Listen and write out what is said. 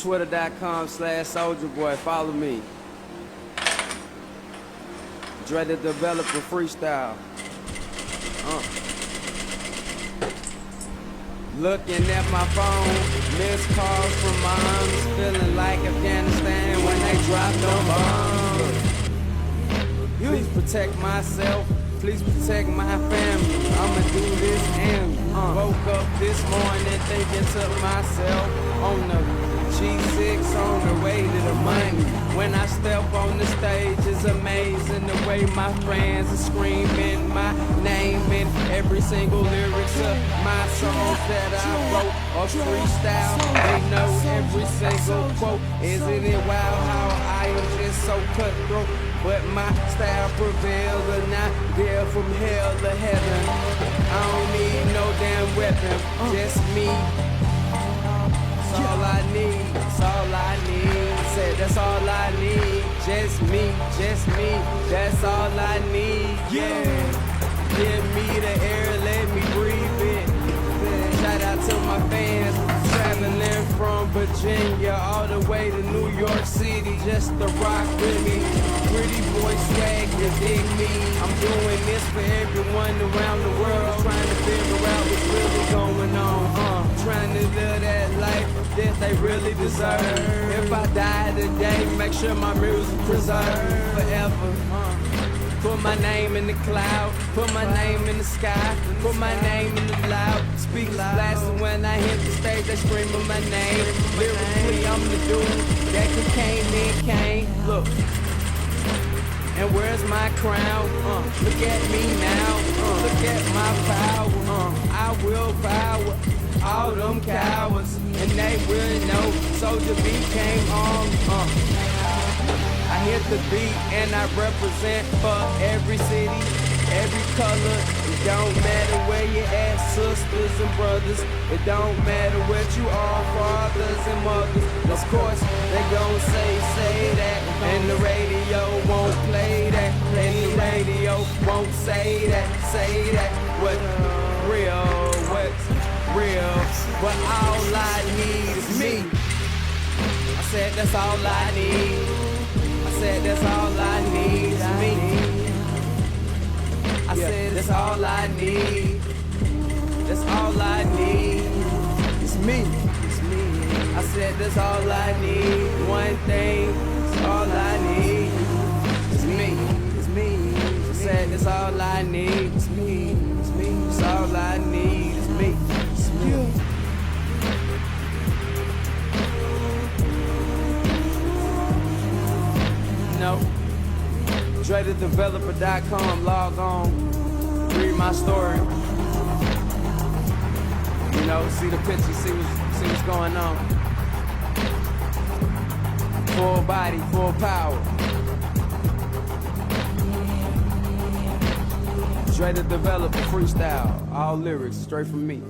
Twitter.com/souljaboy. Follow me. Dre the Developer Freestyle. Looking at my phone, missed calls from moms, feeling like Afghanistan when they dropped them bombs. Please protect myself, please protect my family. I'ma do this and woke up this morning thinking to myself, on the G6 on the way to the money. When I step on the stage, it's amazing the way my friends are screaming my name in every single lyrics of my songs that I wrote or freestyle. They know every single quote. Isn't it wild how I am just so cutthroat? But my style prevails and I veer from hell to heaven. I don't need no damn weapon, just me. That's all I need, that's all I need. I said that's all I need. Just me, that's all I need. Yeah, give me the air, let me breathe it. Shout out to my fans, traveling from Virginia all the way to New York City just to rock with me. Pretty boy swag, you dig me. I'm doing this for everyone around the world, trying to figure out what's really going on. Trying to live that life that they really deserve. If I die today, make sure my music preserved forever. Put my name in the cloud, put my name in the sky, put my name in the loud. Speakers blasting when I hit the stage, they screaming my name. Lyrically, I'm the dude that came in, came. Look, and where's my crown? Look at me now, look at my power. I will power all them cowards, and they will know Soulja became on. I hit the beat and I represent for every city, every color. It don't matter where you at, sisters and brothers. It don't matter what you are, fathers and mothers. Of course, they gon' say that, and the radio won't play that, and the radio won't say that. What's real, but all I need is me. I said that's all I need. I said that's all I need is me. I said that's all I need. That's all I need. It's me. It's me. I said that's all I need. One thing. That's all I need. It's me. It's me. I said that's all I need. It's me. It's me. That's all I need. It's me. It's me. No. DreTheDeveloper.com, log on, read my story. You know, see the picture, see what's going on. Full body, full power. Dre the Developer Freestyle, all lyrics straight from me.